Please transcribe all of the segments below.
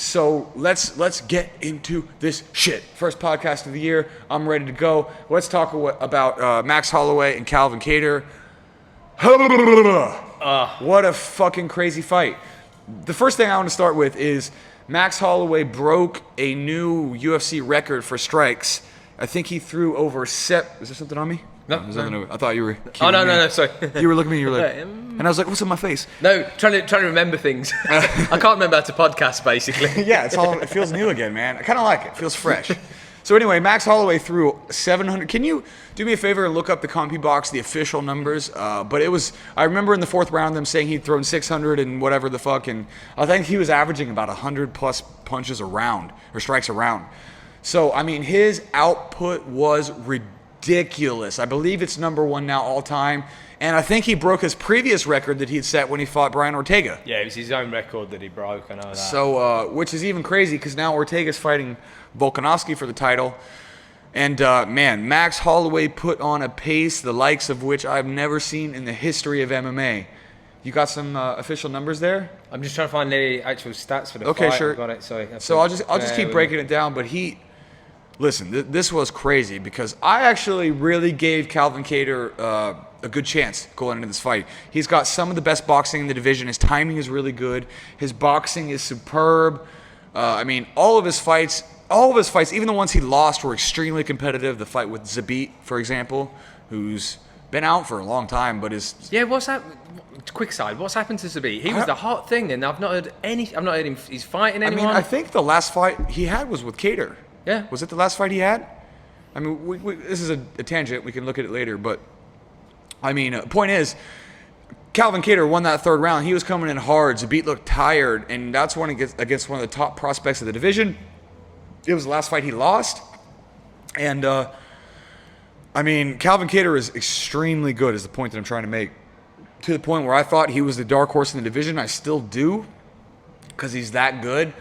So let's get into this shit. First podcast of the year. I'm ready to go. Let's talk about Max Holloway and Calvin Kattar. What a fucking crazy fight. The first thing I want to start with is Max Holloway broke a new UFC record for strikes. I think he threw over Is there something on me? No. I thought you were. No, sorry. You were looking at me. You were like, and I was like, "What's on my face?" No, trying to remember things. I can't remember how to podcast, basically. Yeah, it feels new again, man. I kind of like it. It feels fresh. So anyway, Max Holloway threw 700. Can you do me a favor and look up the CompuBox, the official numbers? But it was, I remember in the fourth round them saying he'd thrown 600 and whatever the fuck, and I think he was averaging about 100 plus punches a round or strikes a round. So I mean, his output was ridiculous. I believe it's number one now all time. And I think he broke his previous record that he'd set when he fought Brian Ortega. Yeah, it was his own record that he broke, I know that. So, which is even crazy because now Ortega's fighting Volkanovski for the title. And, man, Max Holloway put on a pace the likes of which I've never seen in the history of MMA. You got some official numbers there? I'm just trying to find the actual stats for the fight. Okay, sure. I've got it, sorry. So I'll just keep breaking it down, but listen, this was crazy because I actually really gave Calvin Kattar a good chance going into this fight. He's got some of the best boxing in the division. His timing is really good. His boxing is superb. I mean, all of his fights, even the ones he lost, were extremely competitive. The fight with Zabit, for example, who's been out for a long time, but is... Yeah, what's that? Quick side, what's happened to Zabit? He was the hot thing, and I've not heard him... He's fighting anyone? I mean, I think the last fight he had was with Kattar. Yeah. Was it the last fight he had? I mean, this is a tangent. We can look at it later. But, I mean, point is, Calvin Kattar won that third round. He was coming in hard. Zabit looked tired. And that's one against one of the top prospects of the division. It was the last fight he lost. And, I mean, Calvin Kattar is extremely good is the point that I'm trying to make. To the point where I thought he was the dark horse in the division. I still do because he's that good.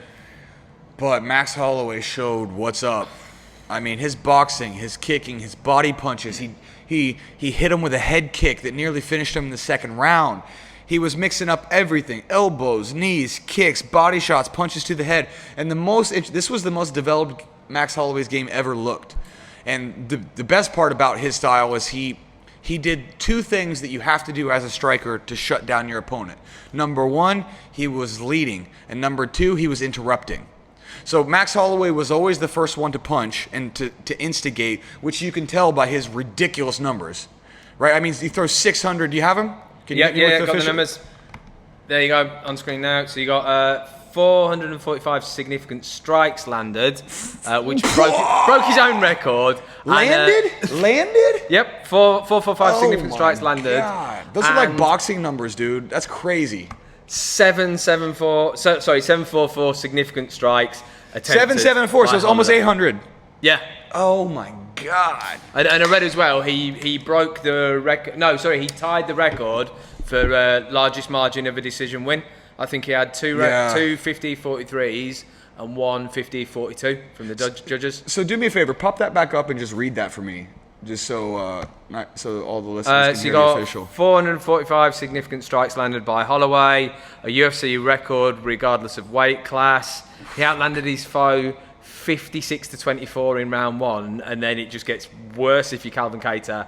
But Max Holloway showed what's up. I mean, his boxing, his kicking, his body punches. He hit him with a head kick that nearly finished him in the second round. He was mixing up everything: elbows, knees, kicks, body shots, punches to the head. And this was the most developed Max Holloway's game ever looked. And the best part about his style was he did two things that you have to do as a striker to shut down your opponent. Number one, he was leading, and number two, he was interrupting. So Max Holloway was always the first one to punch and to instigate, which you can tell by his ridiculous numbers, right? I mean, he throws 600. Do you have him? Yeah, got the numbers. There you go, on screen now. So you got 445 significant strikes landed, which broke his own record. Landed? Yep, 445 significant strikes landed. God. Those are like boxing numbers, dude. That's crazy. 744 significant strikes attempted. 774, so it's almost 800. Yeah. Oh my God. And I read as well, he broke the record. No, sorry, he tied the record for largest margin of a decision win. I think he had two 50-43s and one 50-42 from the judges. So do me a favor, pop that back up and just read that for me. Just so all the listeners can hear the official. 445 significant strikes landed by Holloway, a UFC record regardless of weight class. He outlanded his foe 56-24 in round one, and then it just gets worse if you're Calvin Kattar.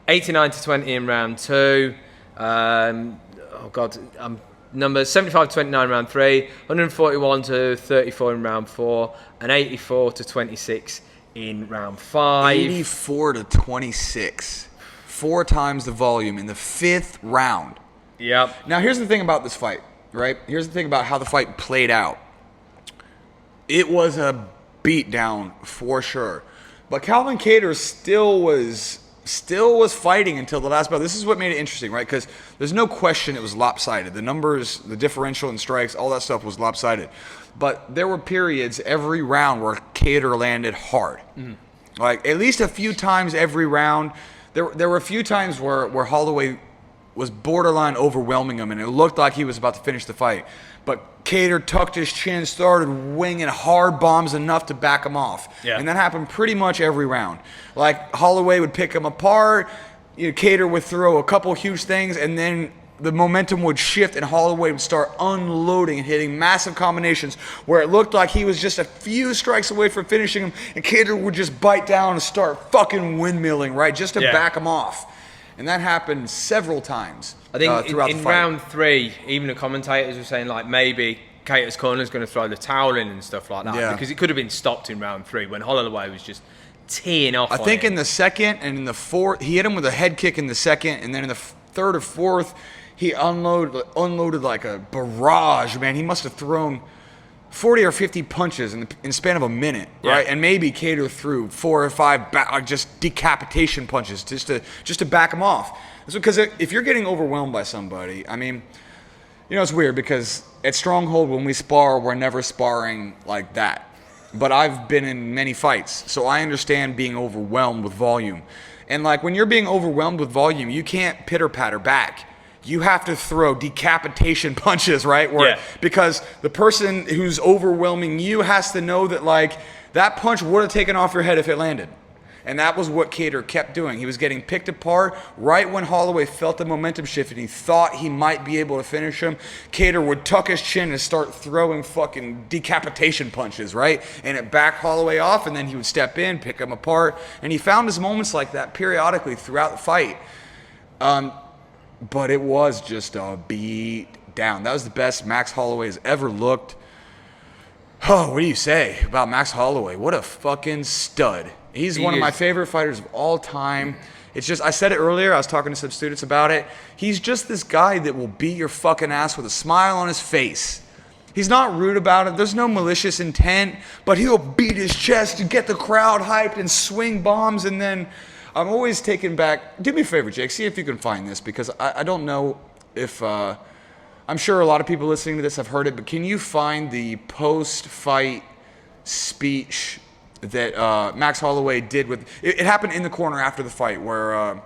89-20 in round two. Numbers 75-29 round three, 141-34 in round four, and 84-26 in round 5. 84-26. 4 times the volume in the 5th round. Yep. Now, here's the thing about this fight, right? Here's the thing about how the fight played out. It was a beatdown for sure. But Calvin Kattar still was fighting until the last bout. This is what made it interesting, right? Because there's no question it was lopsided. The numbers, the differential in strikes, all that stuff was lopsided. But there were periods every round where Kattar landed hard. Like at least a few times every round. There were a few times where Holloway was borderline overwhelming him, and it looked like he was about to finish the fight. But Kattar tucked his chin, started winging hard bombs enough to back him off. Yeah. And that happened pretty much every round. Like Holloway would pick him apart. Kattar would throw a couple huge things, and then the momentum would shift and Holloway would start unloading and hitting massive combinations where it looked like he was just a few strikes away from finishing him, and Kattar would just bite down and start fucking windmilling, right, just to back him off. And that happened several times. I think throughout in the fight. round 3, even the commentators were saying like maybe Kattar's corner is going to throw the towel in and stuff like that because it could have been stopped in round 3 when Holloway was just teeing off. I think in the second and in the fourth, he hit him with a head kick in the second, and then in the third or fourth, he unloaded like a barrage, man. He must have thrown 40 or 50 punches in the span of a minute, right? And maybe Kattar threw 4 or 5 just decapitation punches just to back him off. Because if you're getting overwhelmed by somebody, I mean, you know, it's weird because at Stronghold when we spar, we're never sparring like that. But I've been in many fights, so I understand being overwhelmed with volume. And like when you're being overwhelmed with volume, you can't pitter-patter back. You have to throw decapitation punches, right? Because the person who's overwhelming you has to know that like that punch would have taken off your head if it landed. And that was what Kattar kept doing. He was getting picked apart right when Holloway felt the momentum shift and he thought he might be able to finish him. Kattar would tuck his chin and start throwing fucking decapitation punches, right? And it backed Holloway off, and then he would step in, pick him apart. And he found his moments like that periodically throughout the fight. But it was just a beat down. That was the best Max Holloway has ever looked. Oh, what do you say about Max Holloway? What a fucking stud. He's one of my favorite fighters of all time. It's just, I said it earlier, I was talking to some students about it. He's just this guy that will beat your fucking ass with a smile on his face. He's not rude about it. There's no malicious intent, but he'll beat his chest to get the crowd hyped and swing bombs. And then I'm always taken back. Do me a favor, Jake, see if you can find this, because I don't know if, I'm sure a lot of people listening to this have heard it, but can you find the post-fight speech that Max Holloway did with it happened in the corner after the fight where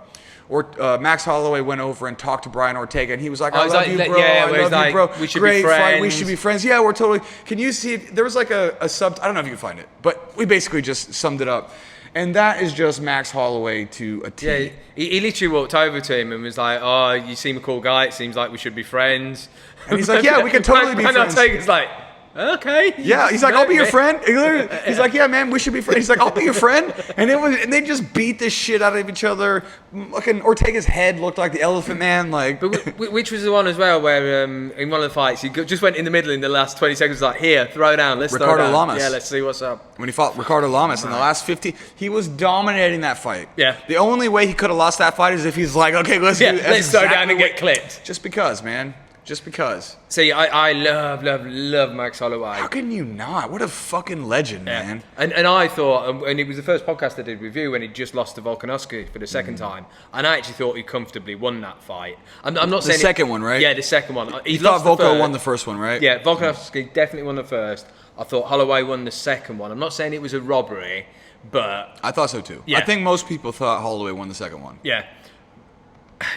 Max Holloway went over and talked to Brian Ortega, and he was like, I love you, bro. I love you, bro. We should Great be friends. fight. We should be friends. Yeah, we're totally. Can you see it? There was like a sub. I don't know if you can find it, but we basically just summed it up. And that is just Max Holloway to a T. Yeah, he literally walked over to him and was like, oh, you seem a cool guy. It seems like we should be friends. And he's like, yeah, we can totally be friends. And Ortega's like, okay. Yeah, he's like, I'll be your friend. He's like, yeah, man, we should be friends. He's like, I'll be your friend. And they just beat the shit out of each other. Fucking Ortega's head looked like the Elephant Man. Like, but which was the one as well where in one of the fights he just went in the middle in the last 20 seconds, like, here, throw down, let's Ricardo throw down. Lamas. Yeah, let's see what's up. When he fought Ricardo Lamas in the last 50, he was dominating that fight. Yeah. The only way he could have lost that fight is if he's like, okay, let's throw down and get clipped. Just because, man. Just because. See, I love Max Holloway. How can you not? What a fucking legend, man. And I thought, and it was the first podcast I did with you when he just lost to Volkanovski for the second time, and I actually thought he comfortably won that fight. I'm not saying the second one, right? Yeah, the second one. You thought Volko won the first one, right? Yeah, Volkanovski definitely won the first. I thought Holloway won the second one. I'm not saying it was a robbery, but I thought so too. Yeah. I think most people thought Holloway won the second one. Yeah.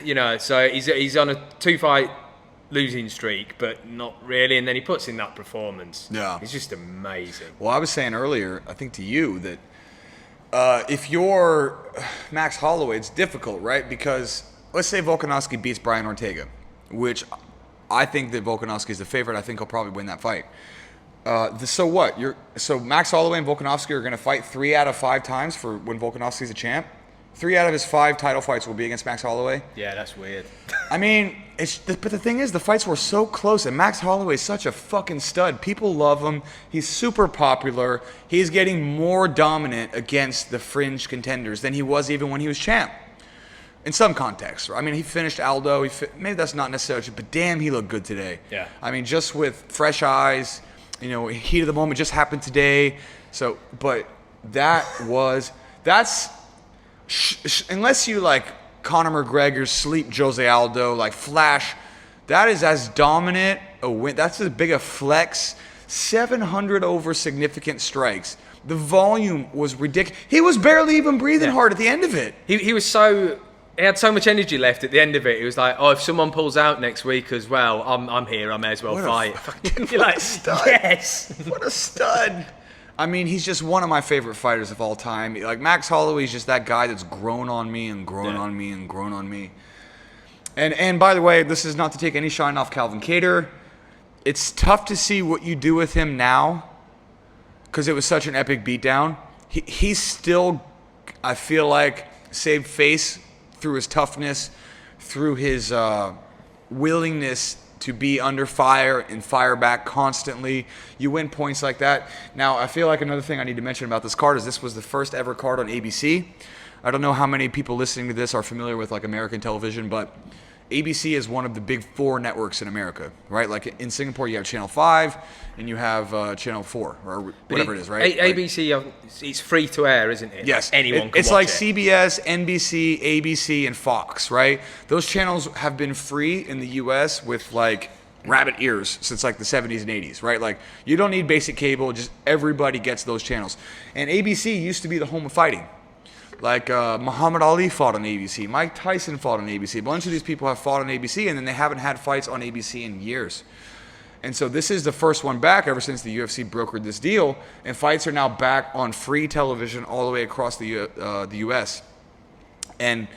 You know, so he's on a 2-fight losing streak, but not really, and then he puts in that performance. Yeah. It's just amazing. Well, I was saying earlier, I think to you, that if you're Max Holloway, it's difficult, right? Because let's say Volkanovski beats Brian Ortega, which I think that Volkanovski is the favorite. I think he'll probably win that fight. So what? So Max Holloway and Volkanovski are going to fight 3 out of 5 times for when Volkanovski's a champ? 3 out of his 5 title fights will be against Max Holloway. Yeah, that's weird. I mean, but the thing is, the fights were so close, and Max Holloway is such a fucking stud. People love him. He's super popular. He's getting more dominant against the fringe contenders than he was even when he was champ. In some contexts. I mean, he finished Aldo. Maybe that's not necessarily true, but damn, he looked good today. Yeah. I mean, just with fresh eyes, heat of the moment just happened today. So, but that's unless you like Conor McGregor, sleep Jose Aldo, like Flash, that is as dominant a win. That's as big a flex. 700 over significant strikes. The volume was ridiculous. He was barely even breathing hard at the end of it. He had so much energy left at the end of it. He was like, oh, if someone pulls out next week as well, I'm here. I may as well fight. You're like, stud. Yes. What a stud. I mean, he's just one of my favorite fighters of all time. Like, Max Holloway is just that guy that's grown on me and grown on me and grown on me. And by the way, this is not to take any shine off Calvin Kattar. It's tough to see what you do with him now because it was such an epic beatdown. He's still, I feel like, saved face through his toughness, through his willingness to be under fire and fire back constantly. You win points like that. Now, I feel like another thing I need to mention about this card is this was the first ever card on ABC. I don't know how many people listening to this are familiar with like American television, but ABC is one of the big 4 networks in America, right? Like in Singapore, you have Channel 5 and you have Channel 4 or whatever it is, right? ABC, it's free to air, isn't it? Yes. Like anyone can it's watch like it. CBS, NBC, ABC, and Fox, right? Those channels have been free in the U.S. with like rabbit ears since like the 70s and 80s, right? Like you don't need basic cable, just everybody gets those channels. And ABC used to be the home of fighting. Like Muhammad Ali fought on ABC, Mike Tyson fought on ABC. A bunch of these people have fought on ABC, and then they haven't had fights on ABC in years. And so this is the first one back ever since the UFC brokered this deal, and fights are now back on free television all the way across the U.S. And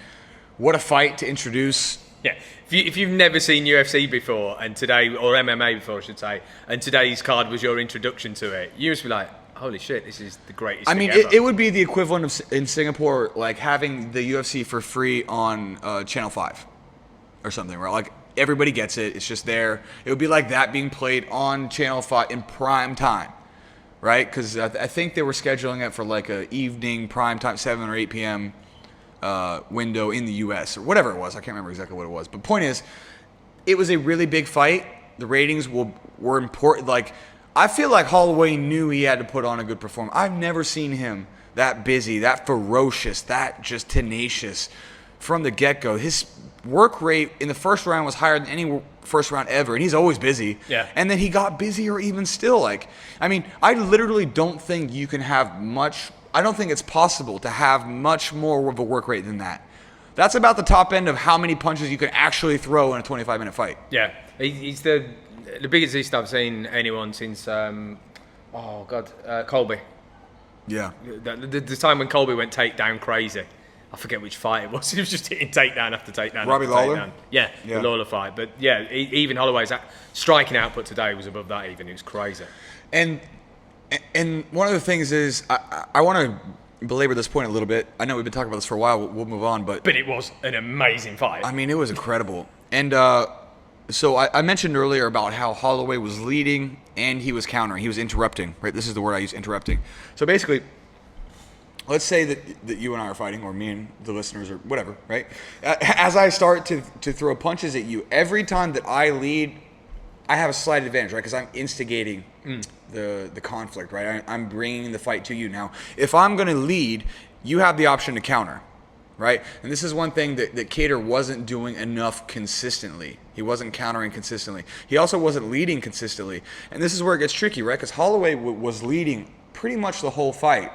what a fight to introduce. Yeah, if you've never seen UFC before, and today, or MMA before, I should say, and today's card was your introduction to it, you just be like, holy shit, this is the greatest I thing mean, ever. it would be the equivalent of in Singapore, like having the UFC for free on Channel 5 or something, where like everybody gets it. It's just there. It would be like that being played on Channel 5 in prime time, right? Because I think they were scheduling it for like a evening prime time, 7 or 8 p.m. Window in the U.S. or whatever it was. I can't remember exactly what it was. But point is, it was a really big fight. The ratings were important. Like, I feel like Holloway knew he had to put on a good performance. I've never seen him that busy, that ferocious, that just tenacious from the get-go. His work rate in the first round was higher than any first round ever, and he's always busy. Yeah. And then he got busier even still. Like, I mean, I literally don't think you can have much. I don't think it's possible to have much more of a work rate than that. That's about the top end of how many punches you can actually throw in a 25-minute fight. Yeah, he's the biggest I've seen anyone since, Colby. Yeah. The time when Colby went takedown crazy. I forget which fight it was. He was just hitting takedown after takedown. Robbie after Lawler? Takedown. Yeah, the Lawler fight. But yeah, even Holloway's striking output today was above that even. It was crazy. And one of the things is, I want to belabor this point a little bit. I know we've been talking about this for a while. We'll move on. But it was an amazing fight. I mean, it was incredible. And so I mentioned earlier about how Holloway was leading and he was countering. He was interrupting, right? This is the word I use, interrupting. So basically, let's say that you and I are fighting, or me and the listeners, or whatever, right? As I start to throw punches at you, every time that I lead, I have a slight advantage, right? Because I'm instigating the conflict, right? I'm bringing the fight to you. Now, if I'm going to lead, you have the option to counter, right? And this is one thing that Kattar wasn't doing enough consistently. He wasn't countering consistently. He also wasn't leading consistently. And this is where it gets tricky, right? Because Holloway was leading pretty much the whole fight.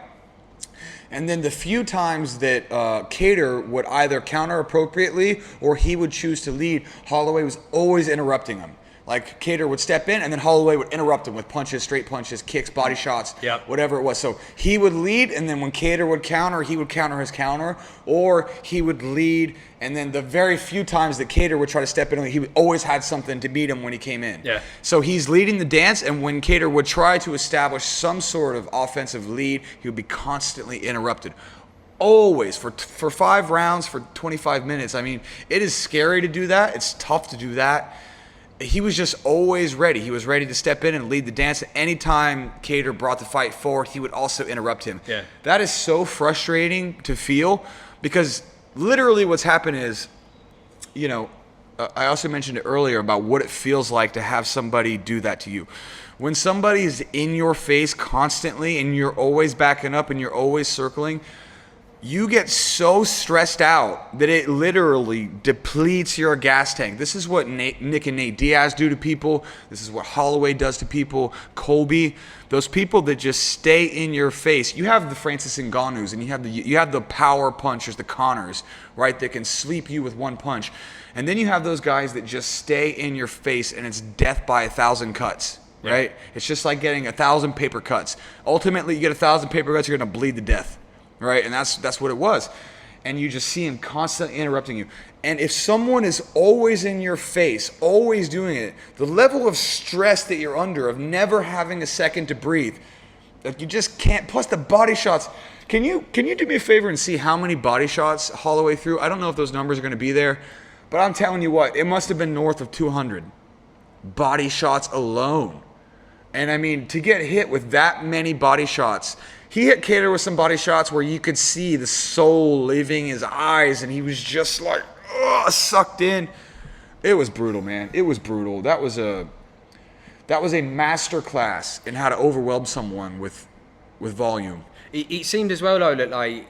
And then the few times that Kattar would either counter appropriately or he would choose to lead, Holloway was always interrupting him. Like, Kattar would step in, and then Holloway would interrupt him with punches, straight punches, kicks, body shots, whatever it was. So he would lead, and then when Kattar would counter, he would counter his counter, or he would lead, and then the very few times that Kattar would try to step in, he always had something to beat him when he came in. Yeah. So he's leading the dance, and when Kattar would try to establish some sort of offensive lead, he would be constantly interrupted. Always, for 5 rounds, for 25 minutes. I mean, it is scary to do that. It's tough to do that. He was just always ready. He was ready to step in and lead the dance. Anytime Kattar brought the fight forward, he would also interrupt him. Yeah. That is so frustrating to feel, because literally what's happened is, you know, I also mentioned it earlier about what it feels like to have somebody do that to you. When somebody is in your face constantly and you're always backing up and you're always circling, you get so stressed out that it literally depletes your gas tank. This is what Nick and Nate Diaz do to people. This is what Holloway does to people. Colby, those people that just stay in your face. You have the Francis Ngannous, and you have the power punchers, the Connors, right, that can sleep you with one punch. And then you have those guys that just stay in your face, and it's death by 1,000 cuts. Right? It's just like getting 1,000 paper cuts. Ultimately, you get 1,000 paper cuts, you're going to bleed to death. Right, and that's what it was, and you just see him constantly interrupting you. And if someone is always in your face, always doing it, the level of stress that you're under of never having a second to breathe, like you just can't. Plus the body shots. Can you do me a favor and see how many body shots Holloway threw? I don't know if those numbers are going to be there, but I'm telling you what, it must have been north of 200 body shots alone. And I mean, to get hit with that many body shots, he hit Kattar with some body shots where you could see the soul leaving his eyes, and he was just like, sucked in. It was brutal, man. It was brutal. That was a master class in how to overwhelm someone with volume. It seemed as well, though, that like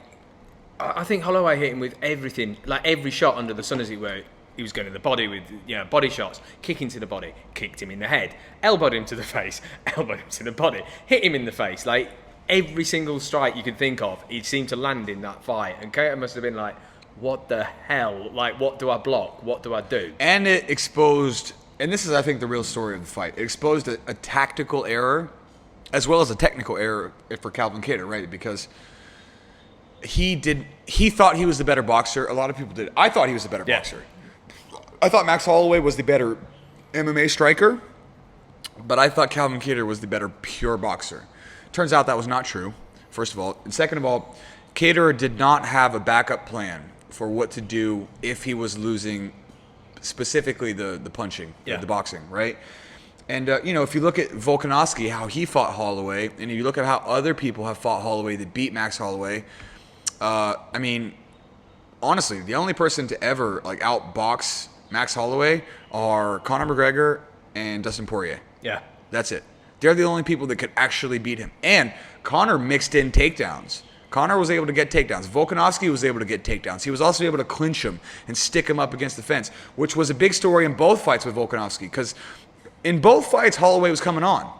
I think Holloway hit him with everything, like every shot under the sun, as it were. He was going to the body with body shots, kicking to the body, kicked him in the head, elbowed him to the face, elbowed him to the body, hit him in the face. Like every single strike you could think of, he seemed to land in that fight. And Kattar must have been like, what the hell? Like, what do I block? What do I do? And it exposed, and this is, I think, the real story of the fight. It exposed a tactical error as well as a technical error for Calvin Kattar, right? Because he thought he was the better boxer. A lot of people did. I thought he was the better boxer. I thought Max Holloway was the better MMA striker, but I thought Calvin Kattar was the better pure boxer. Turns out that was not true, first of all. And second of all, Kattar did not have a backup plan for what to do if he was losing, specifically the punching, the boxing, right? And, if you look at Volkanovski, how he fought Holloway, and you look at how other people have fought Holloway that beat Max Holloway, I mean, honestly, the only person to ever outbox Max Holloway are Conor McGregor and Dustin Poirier. Yeah. That's it. They're the only people that could actually beat him. And Conor mixed in takedowns. Conor was able to get takedowns. Volkanovski was able to get takedowns. He was also able to clinch him and stick him up against the fence, which was a big story in both fights with Volkanovski, because in both fights, Holloway was coming on.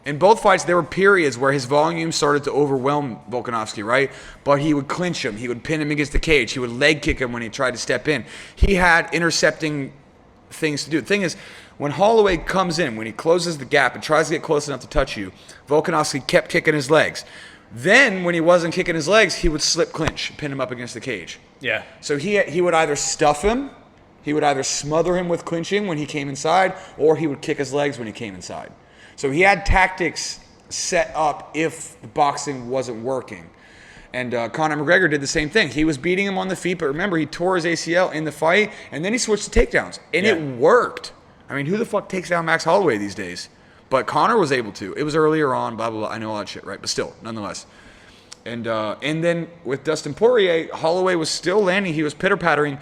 In both fights, there were periods where his volume started to overwhelm Volkanovski, right? But he would clinch him. He would pin him against the cage. He would leg kick him when he tried to step in. He had intercepting things to do. The thing is, when Holloway comes in, when he closes the gap and tries to get close enough to touch you, Volkanovski kept kicking his legs. Then, when he wasn't kicking his legs, he would slip clinch, pin him up against the cage. Yeah. So he would either stuff him, he would either smother him with clinching when he came inside, or he would kick his legs when he came inside. So he had tactics set up if the boxing wasn't working. And Conor McGregor did the same thing. He was beating him on the feet, but remember, he tore his ACL in the fight, and then he switched to takedowns. And it worked. I mean, who the fuck takes down Max Holloway these days? But Conor was able to. It was earlier on, blah, blah, blah. I know all that shit, right? But still, nonetheless. And then with Dustin Poirier, Holloway was still landing. He was pitter-pattering,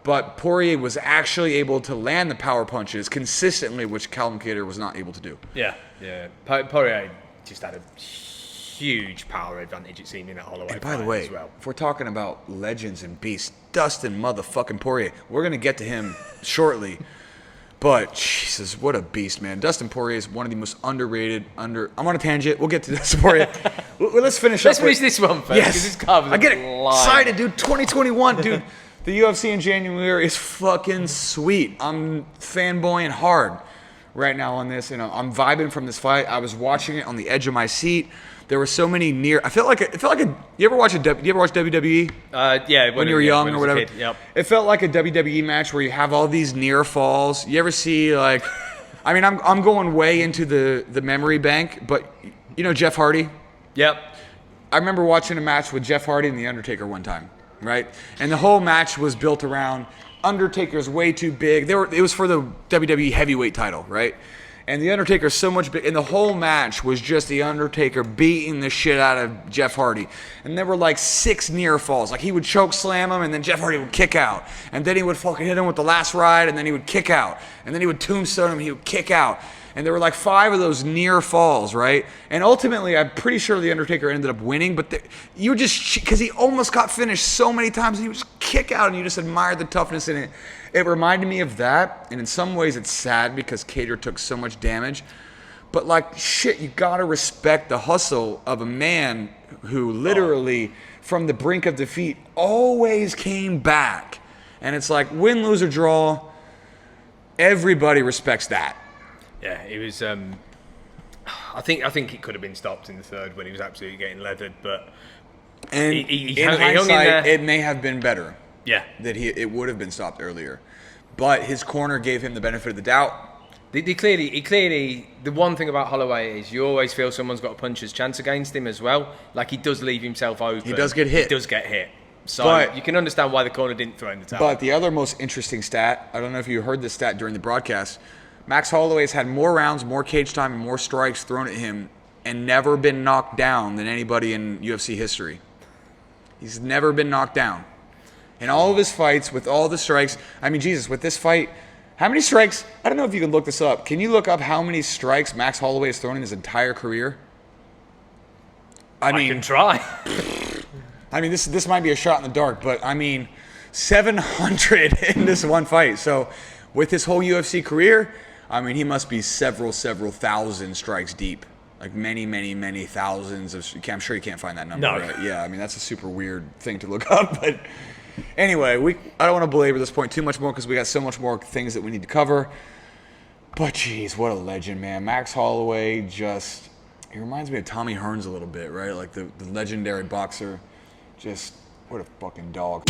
but Poirier was actually able to land the power punches consistently, which Calvin Kattar was not able to do. Yeah. Poirier just had a huge power advantage, it seemed, in that Holloway. And by the way, as well. if we're talking about legends and beasts, Dustin motherfucking Poirier, we're going to get to him shortly. But, Jesus, what a beast, man. Dustin Poirier is one of the most underrated, I'm on a tangent. We'll get to Dustin Poirier. Let's finish Let's finish this one first. Yes. This covers I get excited, dude. 2021, dude. The UFC in January is fucking sweet. I'm fanboying hard right now on this. I'm vibing from this fight. I was watching it on the edge of my seat. There were so many near. I felt like a. You ever watch WWE? Yeah, when you were young or whatever. Yep. It felt like a WWE match where you have all these near falls. You ever see like? I mean, I'm going way into the memory bank, but Jeff Hardy. Yep. I remember watching a match with Jeff Hardy and The Undertaker one time, right? And the whole match was built around Undertaker's way too big. It was for the WWE heavyweight title, right? And The Undertaker's so much big, and the whole match was just The Undertaker beating the shit out of Jeff Hardy. And there were like 6 near falls. Like he would choke slam him, and then Jeff Hardy would kick out. And then he would fucking hit him with the last ride, and then he would kick out. And then he would tombstone him, and he would kick out. And there were like 5 of those near falls, right? And ultimately, I'm pretty sure The Undertaker ended up winning, but you just, because he almost got finished so many times, and he would just kick out, and you just admired the toughness in it. It reminded me of that, and in some ways it's sad because Kattar took so much damage. But like, shit, you gotta respect the hustle of a man who literally, from the brink of defeat, always came back. And it's like, win, lose, or draw, everybody respects that. Yeah, it was. I think it could have been stopped in the third when he was absolutely getting leathered, but And He in hung in hindsight, there. it may have been better Yeah. that it would have been stopped earlier. But his corner gave him the benefit of the doubt. He clearly, the one thing about Holloway is you always feel someone's got a puncher's chance against him as well. Like, he does leave himself open. He does get hit. He does get hit. So But- you can understand why the corner didn't throw in the towel. But the other most interesting stat, I don't know if you heard this stat during the broadcast, Max Holloway has had more rounds, more cage time, and more strikes thrown at him and never been knocked down than anybody in UFC history. He's never been knocked down. In all of his fights, with all the strikes, I mean, Jesus, with this fight, how many strikes? I don't know if you can look this up. Can you look up how many strikes Max Holloway has thrown in his entire career? I can try. I mean, this might be a shot in the dark, but I mean, 700 in this one fight. So with his whole UFC career, I mean, he must be several thousand strikes deep. Like many thousands of. I'm sure you can't find that number. No. Right? Yeah, I mean, that's a super weird thing to look up. But anyway, I don't want to belabor this point too much more because we got so much more things that we need to cover. But geez, what a legend, man. Max Holloway he reminds me of Tommy Hearns a little bit, right? Like the legendary boxer. Just, what a fucking dog.